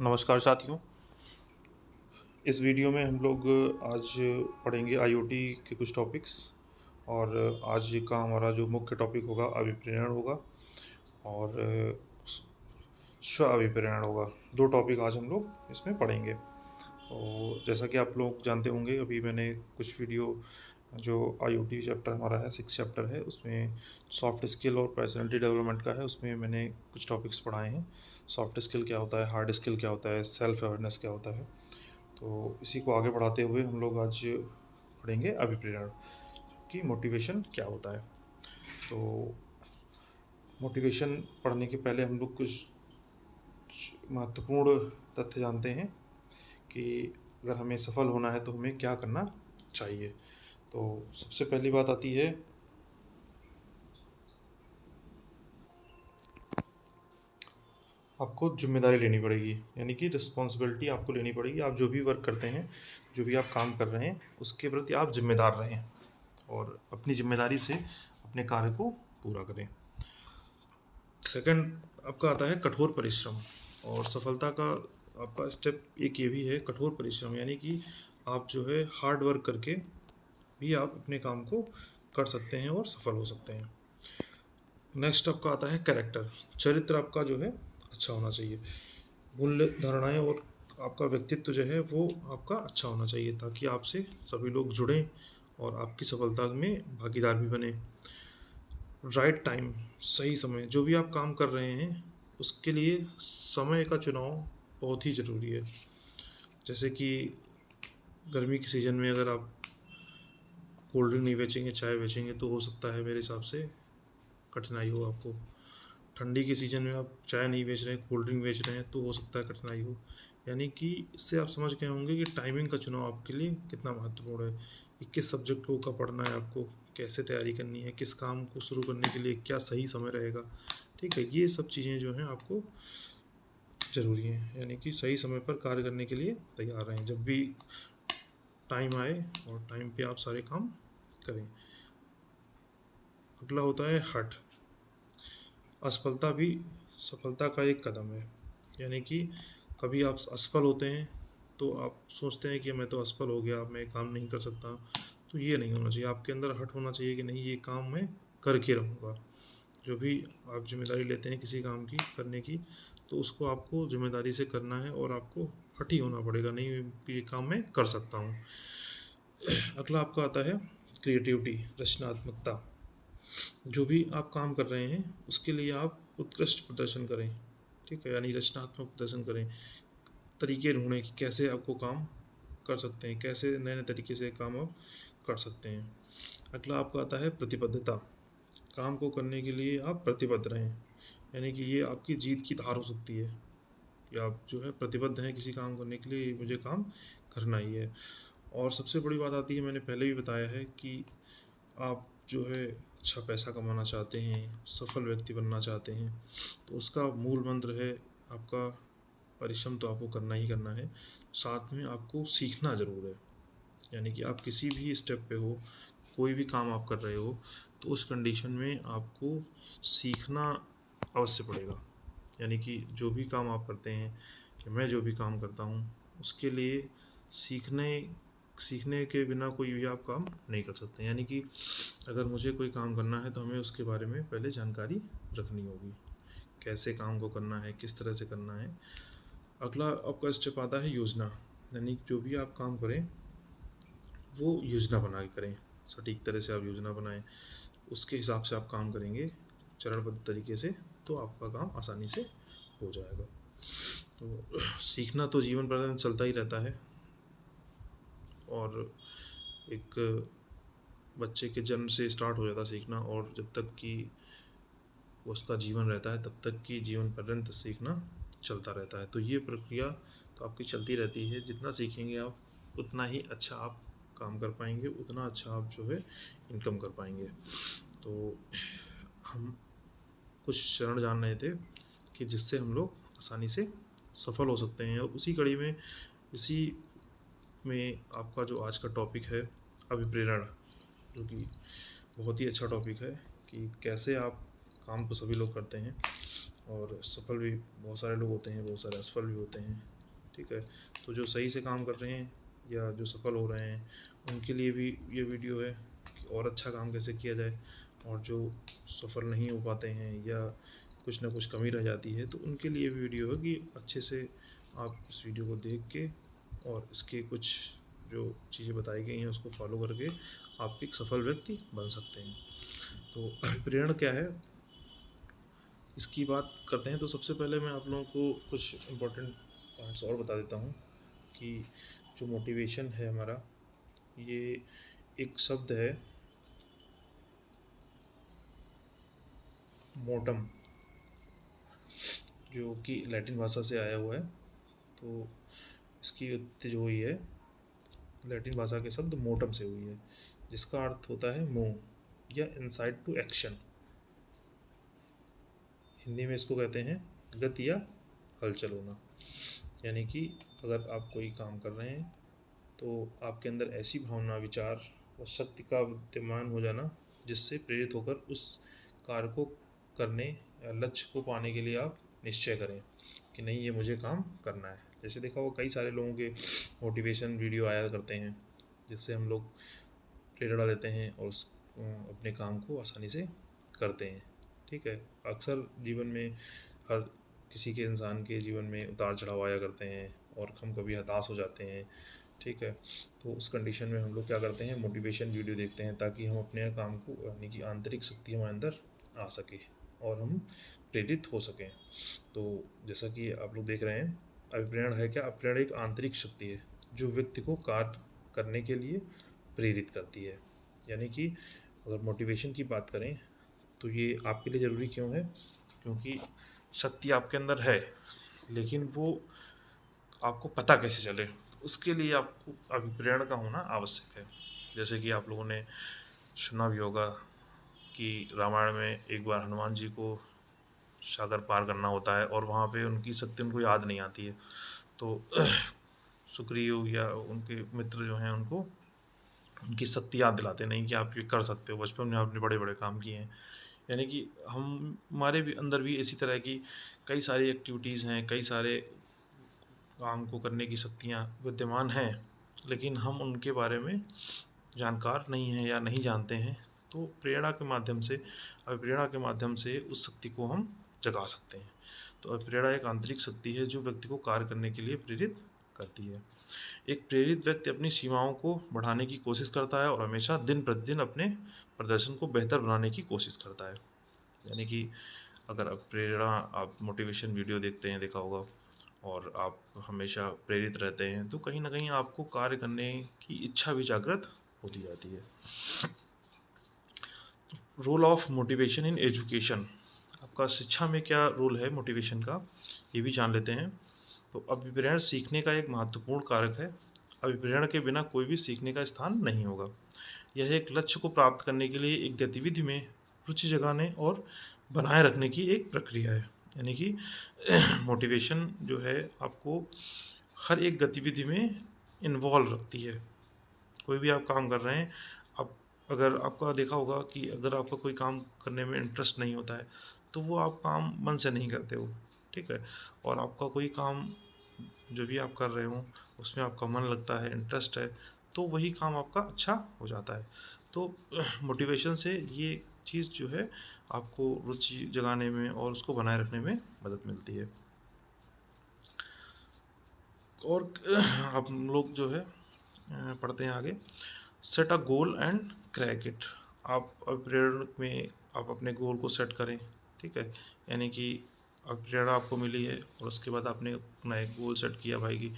नमस्कार साथियों। इस वीडियो में हम लोग आज पढ़ेंगे आईओटी के कुछ टॉपिक्स। और आज का हमारा जो मुख्य टॉपिक होगा अभिप्रेरण होगा और स्व अभिप्रेरण होगा। दो टॉपिक आज हम लोग इसमें पढ़ेंगे। तो जैसा कि आप लोग जानते होंगे, अभी मैंने कुछ वीडियो जो आईओटी चैप्टर हमारा है 6 चैप्टर है, उसमें सॉफ्ट स्किल और पर्सनालिटी डेवलपमेंट का है। उसमें मैंने कुछ टॉपिक्स पढ़ाए हैं। सॉफ्ट स्किल क्या होता है, हार्ड स्किल क्या होता है, सेल्फ अवेयरनेस क्या होता है। तो इसी को आगे बढ़ाते हुए हम लोग आज पढ़ेंगे अभिप्रेरण कि मोटिवेशन क्या होता है। तो मोटिवेशन पढ़ने के पहले हम लोग कुछ महत्वपूर्ण तथ्य जानते हैं कि अगर हमें सफल होना है तो हमें क्या करना चाहिए। तो सबसे पहली बात आती है आपको जिम्मेदारी लेनी पड़ेगी, यानी कि रिस्पॉन्सिबिलिटी आपको लेनी पड़ेगी। आप जो भी वर्क करते हैं, जो भी आप काम कर रहे हैं, उसके प्रति आप जिम्मेदार रहें और अपनी जिम्मेदारी से अपने कार्य को पूरा करें। सेकंड आपका आता है कठोर परिश्रम। और सफलता का आपका स्टेप एक ये भी है कठोर परिश्रम, यानी कि आप जो है हार्ड वर्क करके भी आप अपने काम को कर सकते हैं और सफल हो सकते हैं। नेक्स्ट आपका आता है कैरेक्टर। चरित्र आपका जो है अच्छा होना चाहिए। मूल्य धारणाएं और आपका व्यक्तित्व जो है वो आपका अच्छा होना चाहिए, ताकि आपसे सभी लोग जुड़ें और आपकी सफलता में भागीदार भी बने। राइट टाइम, सही समय, जो भी आप काम कर रहे हैं उसके लिए समय का चुनाव बहुत ही ज़रूरी है। जैसे कि गर्मी के सीज़न में अगर आप कोल्ड ड्रिंक नहीं बेचेंगे, चाय बेचेंगे, तो हो सकता है मेरे हिसाब से कठिनाई हो आपको। ठंडी के सीज़न में आप चाय नहीं बेच रहे हैं, कोल्ड ड्रिंक बेच रहे हैं, तो हो सकता है कठिनाई हो। यानी कि इससे आप समझ गए होंगे कि टाइमिंग का चुनाव आपके लिए कितना महत्वपूर्ण है कि किस सब्जेक्ट को का पढ़ना है आपको, कैसे तैयारी करनी है, किस काम को शुरू करने के लिए क्या सही समय रहेगा। ठीक है, ये सब चीज़ें जो हैं आपको ज़रूरी हैं, यानी कि सही समय पर कार्य करने के लिए तैयार रहें जब भी टाइम आए और टाइम पे आप सारे काम करें। अगला होता है हठ। असफलता भी सफलता का एक कदम है, यानी कि कभी आप असफल होते हैं तो आप सोचते हैं कि मैं तो असफल हो गया, अब मैं काम नहीं कर सकता। तो ये नहीं होना चाहिए, आपके अंदर हट होना चाहिए कि नहीं, ये काम मैं करके रहूँगा। जो भी आप जिम्मेदारी लेते हैं किसी काम की करने की, तो उसको आपको जिम्मेदारी से करना है और आपको हठी होना पड़ेगा, नहीं ये काम मैं कर सकता हूँ। अगला आपका आता है क्रिएटिविटी, रचनात्मकता। जो भी आप काम कर रहे हैं उसके लिए आप उत्कृष्ट प्रदर्शन करें। ठीक है, यानी रचनात्मक प्रदर्शन करें, तरीके ढूंढें कि कैसे आपको काम कर सकते हैं, कैसे नए नए तरीके से काम आप कर सकते हैं। अगला आपका आता है प्रतिबद्धता। काम को करने के लिए आप प्रतिबद्ध रहें, यानी कि ये आपकी जीत की धार हो सकती है कि आप जो है प्रतिबद्ध हैं किसी काम करने के लिए, मुझे काम करना ही है। और सबसे बड़ी बात आती है, मैंने पहले भी बताया है कि आप जो है अच्छा पैसा कमाना चाहते हैं, सफल व्यक्ति बनना चाहते हैं, तो उसका मूल मंत्र है आपका परिश्रम। तो आपको करना ही करना है, साथ में आपको सीखना ज़रूर है। यानी कि आप किसी भी स्टेप पे हो, कोई भी काम आप कर रहे हो, तो उस कंडीशन में आपको सीखना अवश्य पड़ेगा। यानी कि जो भी काम आप करते हैं, कि मैं जो भी काम करता हूँ, उसके लिए सीखने सीखने के बिना कोई भी आप काम नहीं कर सकते। यानी कि अगर मुझे कोई काम करना है तो हमें उसके बारे में पहले जानकारी रखनी होगी, कैसे काम को करना है, किस तरह से करना है। अगला आपका स्टेप आता है योजना, यानी जो भी आप काम करें वो योजना बना के करें, सटीक तरह से आप योजना बनाएं, उसके हिसाब से आप काम करेंगे चरणबद्ध तरीके से, तो आपका काम आसानी से हो जाएगा। तो सीखना तो जीवन भर चलता ही रहता है, और एक बच्चे के जन्म से स्टार्ट हो जाता है सीखना, और जब तक कि उसका जीवन रहता है तब तक कि जीवन पर्यंत सीखना चलता रहता है। तो ये प्रक्रिया तो आपकी चलती रहती है, जितना सीखेंगे आप उतना ही अच्छा आप काम कर पाएंगे, उतना अच्छा आप जो है इनकम कर पाएंगे। तो हम कुछ चरण जान रहे थे कि जिससे हम लोग आसानी से सफल हो सकते हैं, और उसी कड़ी में इसी में आपका जो आज का टॉपिक है अभिप्रेरण, जो कि बहुत ही अच्छा टॉपिक है कि कैसे आप काम को सभी लोग करते हैं और सफल भी बहुत सारे लोग होते हैं, बहुत सारे असफल भी होते हैं, ठीक है। तो जो सही से काम कर रहे हैं या जो सफल हो रहे हैं उनके लिए भी ये वीडियो है कि और अच्छा काम कैसे किया जाए, और जो सफल नहीं हो पाते हैं या कुछ ना कुछ कमी रह जाती है तो उनके लिए भी वीडियो है कि अच्छे से आप इस वीडियो को देख के और इसके कुछ जो चीज़ें बताई गई हैं उसको फॉलो करके आप एक सफल व्यक्ति बन सकते हैं। तो प्रेरणा क्या है, इसकी बात करते हैं। तो सबसे पहले मैं आप लोगों को कुछ इम्पोर्टेंट पॉइंट्स और बता देता हूँ कि जो मोटिवेशन है हमारा, ये एक शब्द है मोटम, जो कि लैटिन भाषा से आया हुआ है। तो इसकी उत्पत्ति जो हुई है लैटिन भाषा के शब्द मोटम से हुई है, जिसका अर्थ होता है मूव या इंसाइट टू एक्शन। हिंदी में इसको कहते हैं गति या हलचल होना। यानी कि अगर आप कोई काम कर रहे हैं तो आपके अंदर ऐसी भावना, विचार और शक्ति का विद्यमान हो जाना जिससे प्रेरित होकर उस कार्य को करने या लक्ष्य को पाने के लिए आप निश्चय करें कि नहीं, ये मुझे काम करना है। जैसे देखा होगा कई सारे लोगों के मोटिवेशन वीडियो आया करते हैं जिससे हम लोग प्रेरणा लेते हैं और अपने काम को आसानी से करते हैं, ठीक है। अक्सर जीवन में हर किसी के इंसान के जीवन में उतार चढ़ाव आया करते हैं और हम कभी हताश हो जाते हैं, ठीक है। तो उस कंडीशन में हम लोग क्या करते हैं, मोटिवेशन वीडियो देखते हैं ताकि हम अपने काम को, यानी कि आंतरिक शक्ति हमारे अंदर आ सके और हम प्रेरित हो सकें। तो जैसा कि आप लोग देख रहे हैं, अभिप्रेरण है क्या? अभिप्रेरण एक आंतरिक शक्ति है जो व्यक्ति को कार्य करने के लिए प्रेरित करती है। यानी कि अगर मोटिवेशन की बात करें तो ये आपके लिए ज़रूरी क्यों है? क्योंकि शक्ति आपके अंदर है, लेकिन वो आपको पता कैसे चले, उसके लिए आपको अभिप्रेरण का होना आवश्यक है। जैसे कि आप लोगों ने सुना भी होगा कि रामायण में एक बार हनुमान जी को सागर पार करना होता है और वहाँ पे उनकी शक्ति उनको याद नहीं आती है। तो सुग्रीव या उनके मित्र जो हैं उनको उनकी शक्ति याद दिलाते नहीं कि आप ये कर सकते हो, बचपन में आपने बड़े बड़े काम किए हैं। यानी कि हमारे भी अंदर भी इसी तरह की कई सारी एक्टिविटीज़ हैं, कई सारे काम को करने की शक्तियाँ विद्यमान हैं, लेकिन हम उनके बारे में जानकार नहीं हैं या नहीं जानते हैं। तो प्रेरणा के माध्यम से, अभिप्रेरणा के माध्यम से उस शक्ति को हम जगा सकते हैं। तो अभिप्रेरणा एक आंतरिक शक्ति है जो व्यक्ति को कार्य करने के लिए प्रेरित करती है। एक प्रेरित व्यक्ति अपनी सीमाओं को बढ़ाने की कोशिश करता है और हमेशा दिन प्रतिदिन अपने प्रदर्शन को बेहतर बनाने की कोशिश करता है। यानी कि अगर आप प्रेरणा, आप मोटिवेशन वीडियो देखते हैं, देखा होगा, और आप हमेशा प्रेरित रहते हैं तो कहीं ना कहीं आपको कार्य करने की इच्छा भी जागृत होती जाती है। Role of motivation in education, आपका शिक्षा में क्या रोल है मोटिवेशन का, ये भी जान लेते हैं। तो अभिप्रेरण सीखने का एक महत्वपूर्ण कारक है। अभिप्रेरण के बिना कोई भी सीखने का स्थान नहीं होगा। यह एक लक्ष्य को प्राप्त करने के लिए एक गतिविधि में रुचि जगाने और बनाए रखने की एक प्रक्रिया है। यानी कि मोटिवेशन जो है आपको हर एक गतिविधि में इन्वॉल्व रखती है। कोई भी आप काम कर रहे हैं, आप अगर आपका देखा होगा कि अगर आपका कोई काम करने में इंटरेस्ट नहीं होता है तो वो आप काम मन से नहीं करते हो, ठीक है। और आपका कोई काम जो भी आप कर रहे हो उसमें आपका मन लगता है, इंटरेस्ट है, तो वही काम आपका अच्छा हो जाता है। तो मोटिवेशन से ये चीज़ जो है आपको रुचि जगाने में और उसको बनाए रखने में मदद मिलती है। और आप लोग जो है पढ़ते हैं आगे, set a goal and crack it. आप प्रेरणा में आप अपने गोल को सेट करें, ठीक है। यानी कि अब प्रेरणा आपको मिली है और उसके बाद आपने अपना एक गोल सेट किया भाई कि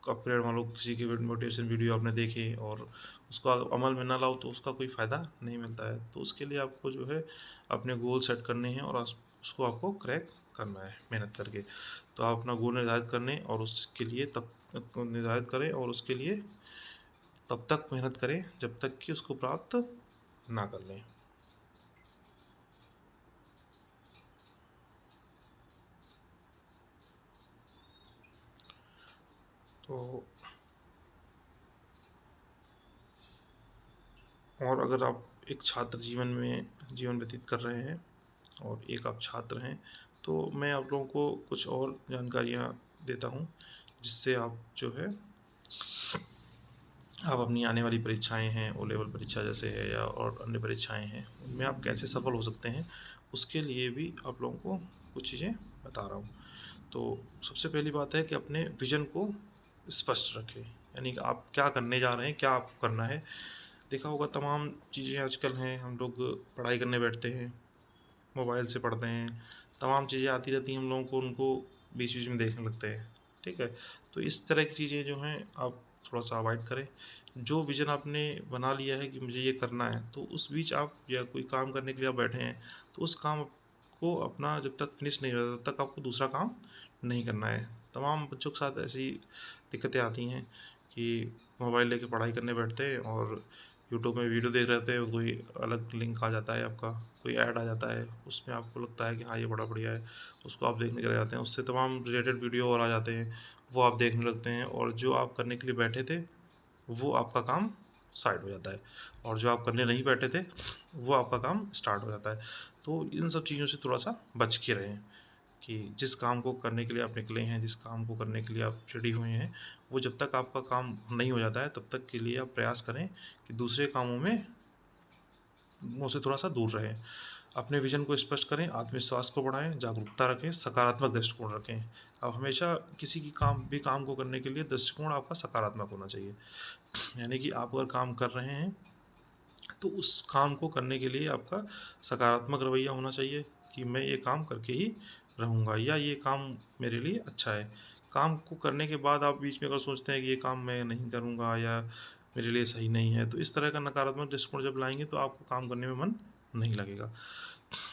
आप प्रेरणा मान लो किसी की मोटिवेशन वीडियो आपने देखे और उसको अमल में ना लाओ तो उसका कोई फ़ायदा नहीं मिलता है। तो उसके लिए आपको जो है अपने गोल सेट करने हैं और उसको आपको क्रैक करना है मेहनत करके। तो आप अपना गोल निर्धारित करने और उसके लिए तब निर्धारित करें और उसके लिए तब तक मेहनत करें जब तक कि उसको प्राप्त ना कर लें। तो और अगर आप एक छात्र जीवन में जीवन व्यतीत कर रहे हैं और एक आप छात्र हैं तो मैं आप लोगों को कुछ और जानकारियाँ देता हूँ, जिससे आप जो है आप अपनी आने वाली परीक्षाएं हैं, ओ लेवल परीक्षा जैसे है या और अन्य परीक्षाएं हैं, उनमें आप कैसे सफल हो सकते हैं, उसके लिए भी आप लोगों को कुछ चीज़ें बता रहा हूँ। तो सबसे पहली बात है कि अपने विज़न को स्पष्ट रखें, यानी कि आप क्या करने जा रहे हैं, क्या आपको करना है। देखा होगा तमाम चीज़ें आजकल हैं, हम लोग पढ़ाई करने बैठते हैं, मोबाइल से पढ़ते हैं, तमाम चीज़ें आती रहती हैं हम लोगों को, उनको बीच बीच में देखने लगते हैं। ठीक है, तो इस तरह की चीज़ें जो हैं आप थोड़ा सा अवॉइड करें। जो विज़न आपने बना लिया है कि मुझे ये करना है, तो उस बीच आप या कोई काम करने के लिए आप बैठे हैं, तो उस काम को अपना जब तक फिनिश नहीं हो जाता तब तक आपको दूसरा काम नहीं करना है। तमाम बच्चों के साथ ऐसी दिक्कतें आती हैं कि मोबाइल लेके पढ़ाई करने बैठते हैं और यूट्यूब में वीडियो देख रहे होते हैं, कोई अलग लिंक आ जाता है आपका, कोई ऐड आ जाता है, उसमें आपको लगता है कि हाँ ये बड़ा बढ़िया है, उसको आप देखने चले जाते हैं, उससे तमाम रिलेटेड वीडियो और आ जाते हैं, वो आप देखने लगते हैं और जो आप करने के लिए बैठे थे वो आपका काम साइड हो जाता है और जो आप करने नहीं बैठे थे वो आपका काम स्टार्ट हो जाता है। तो इन सब चीज़ों से थोड़ा सा बच के रहें कि जिस काम को करने के लिए आप निकले हैं, जिस काम को करने के लिए आप रेडी हुए हैं, वो जब तक आपका काम नहीं हो जाता है तब तक के लिए आप प्रयास करें कि दूसरे कामों में उनसे थोड़ा सा दूर रहें। अपने विज़न को स्पष्ट करें, आत्मविश्वास को बढ़ाएं, जागरूकता रखें, सकारात्मक दृष्टिकोण रखें। आप हमेशा किसी की काम को करने के लिए दृष्टिकोण आपका सकारात्मक होना चाहिए। यानी कि आप अगर काम कर रहे हैं तो उस काम को करने के लिए आपका सकारात्मक रवैया होना चाहिए कि मैं ये काम करके ही रहूँगा या ये काम मेरे लिए अच्छा है। काम को करने के बाद आप बीच में अगर सोचते हैं कि ये काम मैं नहीं करूँगा या मेरे लिए सही नहीं है, तो इस तरह का नकारात्मक दृष्टिकोण जब लाएंगे तो आपको काम करने में मन नहीं लगेगा।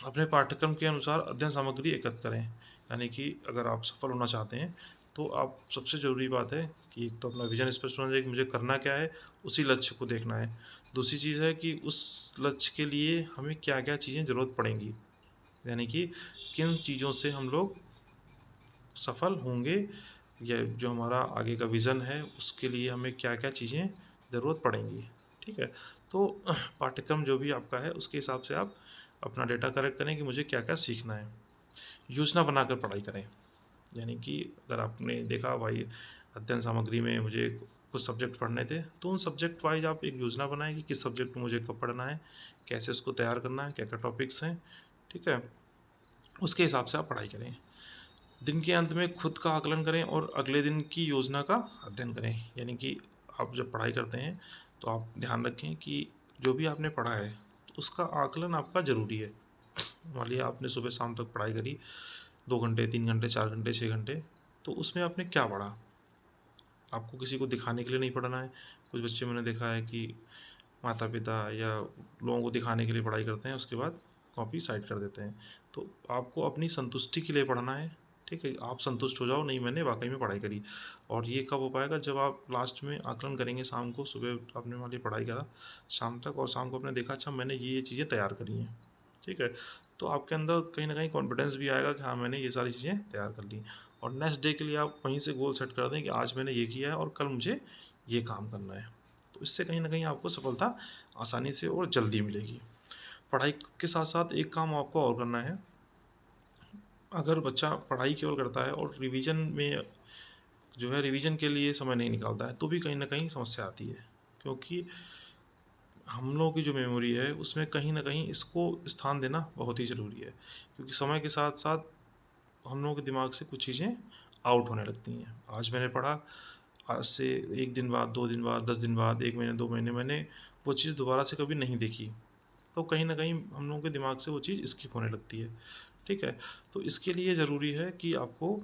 अपने पाठ्यक्रम के अनुसार अध्ययन सामग्री एकत्र करें, यानी कि अगर आप सफल होना चाहते हैं तो आप सबसे ज़रूरी बात है कि एक तो अपना विजन स्पष्ट होना चाहिए कि मुझे करना क्या है, उसी लक्ष्य को देखना है। दूसरी चीज़ है कि उस लक्ष्य के लिए हमें क्या क्या चीज़ें ज़रूरत पड़ेंगी, यानी कि किन चीज़ों से हम लोग सफल होंगे या जो हमारा आगे का विज़न है उसके लिए हमें क्या क्या चीज़ें ज़रूरत पड़ेंगी। ठीक है, तो पाठ्यक्रम जो भी आपका है उसके हिसाब से आप अपना डेटा कलेक्ट करें कि मुझे क्या क्या सीखना है। योजना बनाकर पढ़ाई करें, यानी कि अगर आपने देखा भाई अध्ययन सामग्री में मुझे कुछ सब्जेक्ट पढ़ने थे तो उन सब्जेक्ट वाइज आप एक योजना बनाएं कि किस सब्जेक्ट में मुझे कब पढ़ना है, कैसे उसको तैयार करना है, क्या क्या टॉपिक्स हैं। ठीक है, उसके हिसाब से आप पढ़ाई करें। दिन के अंत में खुद का आकलन करें और अगले दिन की योजना का अध्ययन करें, यानी कि आप जब पढ़ाई करते हैं तो आप ध्यान रखें कि जो भी आपने पढ़ा है तो उसका आकलन आपका ज़रूरी है। मान लिया आपने सुबह शाम तक पढ़ाई करी, 2 घंटे 3 घंटे 4 घंटे 6 घंटे, तो उसमें आपने क्या पढ़ा। आपको किसी को दिखाने के लिए नहीं पढ़ना है। कुछ बच्चे मैंने देखा है कि माता पिता या लोगों को दिखाने के लिए पढ़ाई करते हैं, उसके बाद कॉपी साइड कर देते हैं। तो आपको अपनी संतुष्टि के लिए पढ़ना है। ठीक है, आप संतुष्ट हो जाओ, नहीं मैंने वाकई में पढ़ाई करी। और ये कब हो पाएगा, जब आप लास्ट में आकलन करेंगे। शाम को, सुबह आपने मान लिया पढ़ाई करा शाम तक और शाम को आपने देखा अच्छा मैंने ये चीज़ें तैयार करी हैं। ठीक है, तो आपके अंदर कहीं ना कहीं कॉन्फिडेंस भी आएगा कि हाँ मैंने ये सारी चीज़ें तैयार कर ली। और नेक्स्ट डे के लिए आप वहीं से गोल सेट कर दें कि आज मैंने ये किया है और कल मुझे ये काम करना है। तो इससे कहीं ना कहीं आपको सफलता आसानी से और जल्दी मिलेगी। पढ़ाई के साथ साथ एक काम आपको और करना है। अगर बच्चा पढ़ाई केवल करता है और रिवीजन में जो है रिवीजन के लिए समय नहीं निकालता है तो भी कहीं ना कहीं समस्या आती है, क्योंकि हम लोगों की जो मेमोरी है उसमें कहीं ना कहीं इसको स्थान देना बहुत ही ज़रूरी है। क्योंकि समय के साथ साथ हम लोगों के दिमाग से कुछ चीज़ें आउट होने लगती हैं। आज मैंने पढ़ा, आज से 1 दिन बाद, 2 दिन बाद, 10 दिन बाद, 1 महीने 2 महीने मैंने वो चीज़ दोबारा से कभी नहीं देखी, तो कहीं ना कहीं हम लोगों के दिमाग से वो चीज़ स्किप होने लगती है। ठीक है, तो इसके लिए ज़रूरी है कि आपको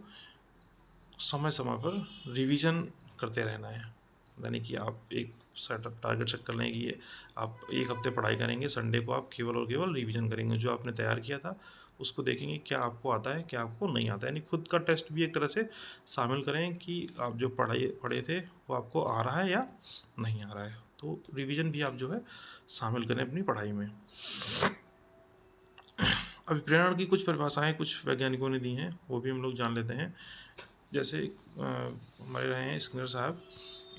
समय समय पर रिवीजन करते रहना है। यानी कि आप एक सेटअप टारगेट सेट कर लें कि ये आप 1 हफ्ते पढ़ाई करेंगे, संडे को आप केवल और केवल रिवीजन करेंगे। जो आपने तैयार किया था उसको देखेंगे क्या आपको आता है क्या आपको नहीं आता है, यानी खुद का टेस्ट भी एक तरह से शामिल करें कि आप जो पढ़े थे वो आपको आ रहा है या नहीं आ रहा है। तो रिवीजन भी आप जो है शामिल करें अपनी पढ़ाई में। अभिप्रेरण की कुछ परिभाषाएं कुछ वैज्ञानिकों ने दी हैं, वो भी हम लोग जान लेते हैं। जैसे हमारे रहे हैं स्किनर साहब,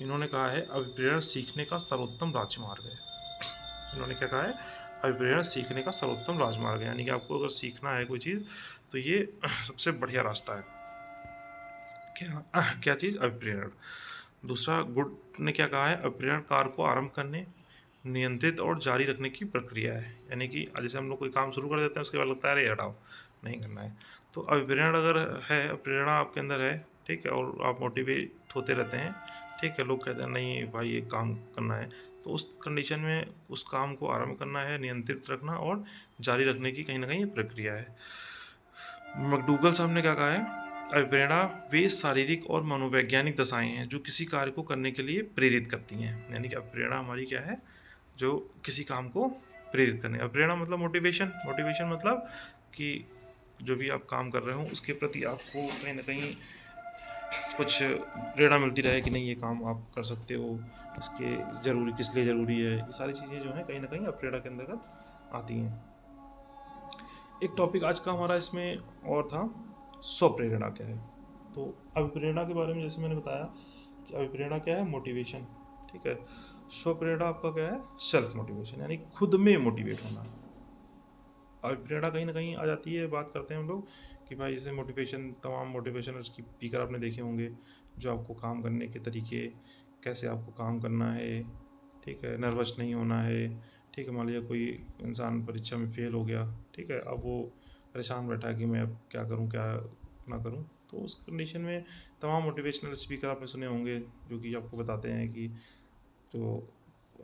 इन्होंने कहा है अभिप्रेरण सीखने का सर्वोत्तम राजमार्ग है। इन्होंने क्या कहा है, अभिप्रेरण सीखने का सर्वोत्तम राजमार्ग है, यानी कि आपको अगर सीखना है कोई चीज़ तो ये सबसे बढ़िया रास्ता है। क्या क्या चीज़? अभिप्रेरण। दूसरा, गुड ने क्या कहा है? अभिप्रेरण कार्य को आरंभ करने, नियंत्रित और जारी रखने की प्रक्रिया है। यानी कि जैसे हम लोग कोई काम शुरू कर देते हैं, उसके बाद लगता है अरे हटाओ, नहीं करना है। तो अभिप्रेरण अगर है, प्रेरणा आपके अंदर है, ठीक है, और आप मोटिवेट होते रहते हैं, ठीक है, लोग कहते हैं नहीं भाई ये काम करना है, तो उस कंडीशन में उस काम को आरंभ करना है, नियंत्रित रखना और जारी रखने की कहीं ना कहीं प्रक्रिया है। मैकडूगल साहब ने क्या कहा है? अभिप्रेरणा वे शारीरिक और मनोवैज्ञानिक दशाएं हैं जो किसी कार्य को करने के लिए प्रेरित करती हैं। यानी कि अभिप्रेरणा हमारी क्या है? जो किसी काम को प्रेरित करने। अभिप्रेरणा मतलब मोटिवेशन। मोटिवेशन मतलब कि जो भी आप काम कर रहे हो उसके प्रति आपको कहीं ना कहीं कुछ प्रेरणा मिलती रहे कि नहीं ये काम आप कर सकते हो, इसके ज़रूरी किस लिए ज़रूरी है, ये सारी चीज़ें जो हैं कहीं ना कहीं अप्रेरणा के अंतर्गत आती हैं। एक टॉपिक आज का हमारा इसमें और था, स्वप्रेरणा क्या है। तो अभिप्रेरणा के बारे में जैसे मैंने बताया कि अभिप्रेरणा क्या है? मोटिवेशन, ठीक है। स्वप्रेरणा आपका क्या है? सेल्फ मोटिवेशन, यानी खुद में मोटिवेट होना। अभिप्रेरणा कहीं ना कहीं आ जाती है, बात करते हैं हम लोग कि भाई जैसे मोटिवेशन, तमाम मोटिवेशनल स्पीकर आपने देखे होंगे जो आपको काम करने के तरीके, कैसे आपको काम करना है, ठीक है, नर्वस नहीं होना है, ठीक है। मान लीजिए कोई इंसान परीक्षा में फेल हो गया, ठीक है, अब वो परेशान बैठा है कि मैं अब क्या करूं क्या ना करूं, तो उस कंडीशन में तमाम मोटिवेशनल स्पीकर आपने सुने होंगे जो कि आपको बताते हैं कि तो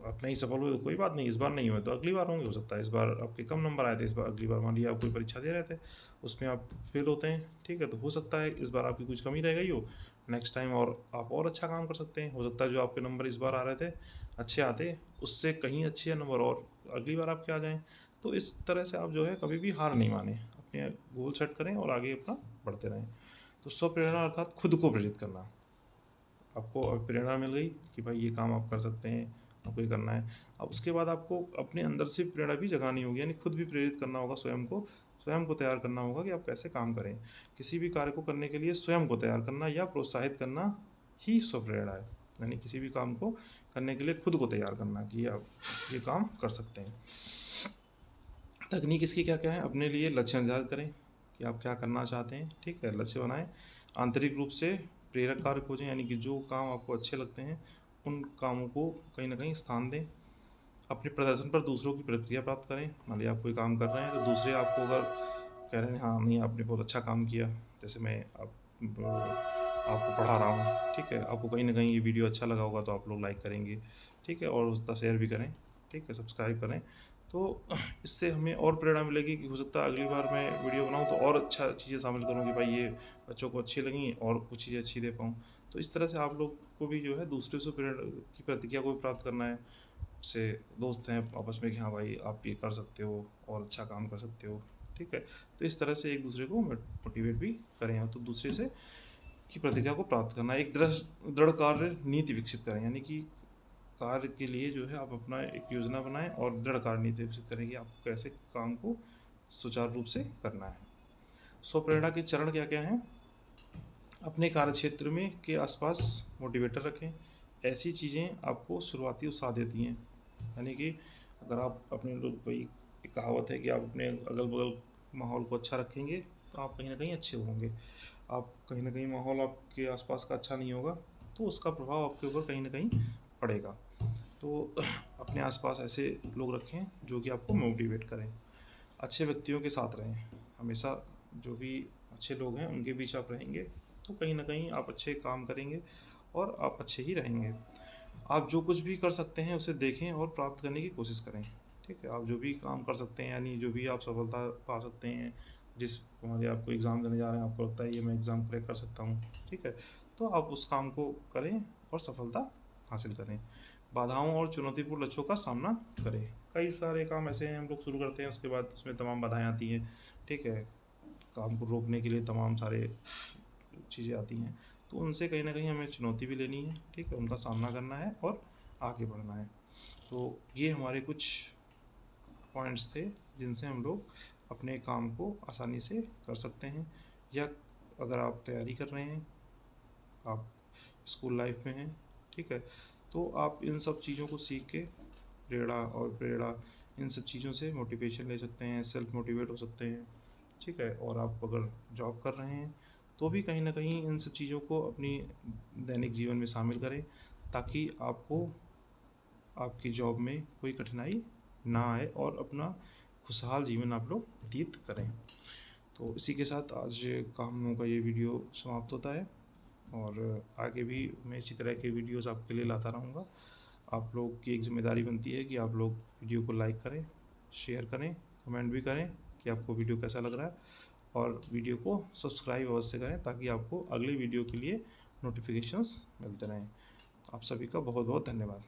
आप नहीं सफल हुए तो कोई बात नहीं, इस बार नहीं हुए तो अगली बार होंगे, हो सकता है इस बार आपके कम नंबर आए थे, इस बार अगली बार मान लीजिए आप कोई परीक्षा दे रहे थे, उसमें आप फेल होते हैं, ठीक है, तो हो सकता है इस बार आपकी कुछ कमी रह गई हो, नेक्स्ट टाइम और आप और अच्छा काम कर सकते हैं। हो सकता है जो आपके नंबर इस बार आ रहे थे अच्छे आते, उससे कहीं अच्छे नंबर और अगली बार आपके आ जाएँ। तो इस तरह से आप जो है कभी भी हार नहीं माने, अपने गोल सेट करें और आगे अपना बढ़ते रहें। तो स्व प्रेरणा अर्थात खुद को प्रेरित करना। आपको अब प्रेरणा मिल गई कि भाई ये काम आप कर सकते हैं, आपको ये करना है। अब उसके बाद आपको अपने अंदर से प्रेरणा भी जगानी होगी, यानी खुद भी प्रेरित करना होगा स्वयं को तैयार करना होगा कि आप कैसे काम करें। किसी भी कार्य को करने के लिए स्वयं को तैयार करना या प्रोत्साहित करना ही स्वप्रेरणा है। यानी किसी भी काम को करने के लिए खुद को तैयार करना कि आप ये काम कर सकते हैं। तकनीक इसकी क्या क्या है? अपने लिए लक्ष्य निर्धारित करें कि आप क्या करना चाहते हैं, ठीक है, लक्ष्य बनाएं। आंतरिक रूप से प्रेरक कार्य खोजें, यानी कि जो काम आपको अच्छे लगते हैं उन कामों को कहीं ना कहीं स्थान दें। अपने प्रदर्शन पर दूसरों की प्रतिक्रिया प्राप्त करें। मान लीजिए आप कोई काम कर रहे हैं तो दूसरे आपको अगर कह रहे हैं हाँ नहीं आपने बहुत अच्छा काम किया, जैसे मैं आपको पढ़ा रहा हूँ, ठीक है, आपको कहीं ना कहीं ये वीडियो अच्छा लगा होगा तो आप लोग लाइक करेंगे, ठीक है, और उसका शेयर भी करें, ठीक है, सब्सक्राइब करें। तो इससे हमें और प्रेरणा मिलेगी कि हो सकता है अगली बार मैं वीडियो बनाऊँ तो और अच्छा चीज़ें शामिल करूँ कि भाई ये बच्चों को अच्छी लगी और कुछ चीज़ें अच्छी दे पाऊँ। तो इस तरह से आप लोग को भी जो है दूसरे से प्रेरणा की प्रतिक्रिया को भी प्राप्त करना है। से दोस्त हैं आपस में कि हाँ भाई आप ये कर सकते हो और अच्छा काम कर सकते हो, ठीक है। तो इस तरह से एक दूसरे को मोटिवेट भी करें, तो दूसरे से की प्रतिक्रिया को प्राप्त करना। एक दृढ़ दृढ़ कार्य नीति विकसित करें, यानी कि कार्य के लिए जो है आप अपना एक योजना बनाएं और दृढ़ कार्य नीति विकसित करें कि आपको कैसे काम को सुचारू रूप से करना है। स्व प्रेरणा के चरण क्या क्या हैं? अपने कार्य क्षेत्र में के आसपास मोटिवेटर रखें। ऐसी चीज़ें आपको शुरुआती उत्साह देती हैं। यानी कि अगर आप अपने लोग कोई एक कहावत है कि आप अपने अगल बगल माहौल को अच्छा रखेंगे तो आप कहीं ना कहीं अच्छे होंगे। आप कहीं ना कहीं माहौल आपके आसपास का अच्छा नहीं होगा तो उसका प्रभाव आपके ऊपर कहीं ना कहीं पड़ेगा। तो अपने आसपास ऐसे लोग रखें जो कि आपको मोटिवेट करें। अच्छे व्यक्तियों के साथ रहें हमेशा। जो भी अच्छे लोग हैं उनके बीच आप रहेंगे तो कहीं ना कहीं आप अच्छे काम करेंगे और आप अच्छे ही रहेंगे। आप जो कुछ भी कर सकते हैं उसे देखें और प्राप्त करने की कोशिश करें, ठीक है। आप जो भी काम कर सकते हैं यानी जो भी आप सफलता पा सकते हैं, जिस हमारे आपको एग्ज़ाम देने जा रहे हैं आपको लगता है ये मैं एग्ज़ाम क्रैक कर सकता हूँ, ठीक है, तो आप उस काम को करें और सफलता हासिल करें। बाधाओं और चुनौतीपूर्ण लक्ष्यों का सामना करें। कई सारे काम ऐसे हैं हम लोग शुरू करते हैं उसके बाद उसमें तमाम बाधाएं आती हैं, ठीक है, काम को रोकने के लिए तमाम सारे चीज़ें आती हैं, तो उनसे कहीं ना कहीं हमें चुनौती भी लेनी है, ठीक है, उनका सामना करना है और आगे बढ़ना है। तो ये हमारे कुछ पॉइंट्स थे जिनसे हम लोग अपने काम को आसानी से कर सकते हैं। या अगर आप तैयारी कर रहे हैं, आप स्कूल लाइफ में हैं, ठीक है, तो आप इन सब चीज़ों को सीख के प्रेरणा इन सब चीज़ों से मोटिवेशन ले सकते हैं, सेल्फ मोटिवेट हो सकते हैं, ठीक है। और आप अगर जॉब कर रहे हैं तो भी कहीं ना कहीं इन सब चीज़ों को अपनी दैनिक जीवन में शामिल करें, ताकि आपको आपकी जॉब में कोई कठिनाई ना आए और अपना खुशहाल जीवन आप लोग व्यतीत करें। तो इसी के साथ आज का हम लोगों का ये वीडियो समाप्त होता है, और आगे भी मैं इसी तरह के वीडियोस आपके लिए लाता रहूँगा। आप लोग की एक जिम्मेदारी बनती है कि आप लोग वीडियो को लाइक करें, शेयर करें, कमेंट भी करें कि आपको वीडियो कैसा लग रहा है, और वीडियो को सब्सक्राइब अवश्य करें ताकि आपको अगले वीडियो के लिए नोटिफिकेशंस मिलते रहें। आप सभी का बहुत बहुत धन्यवाद।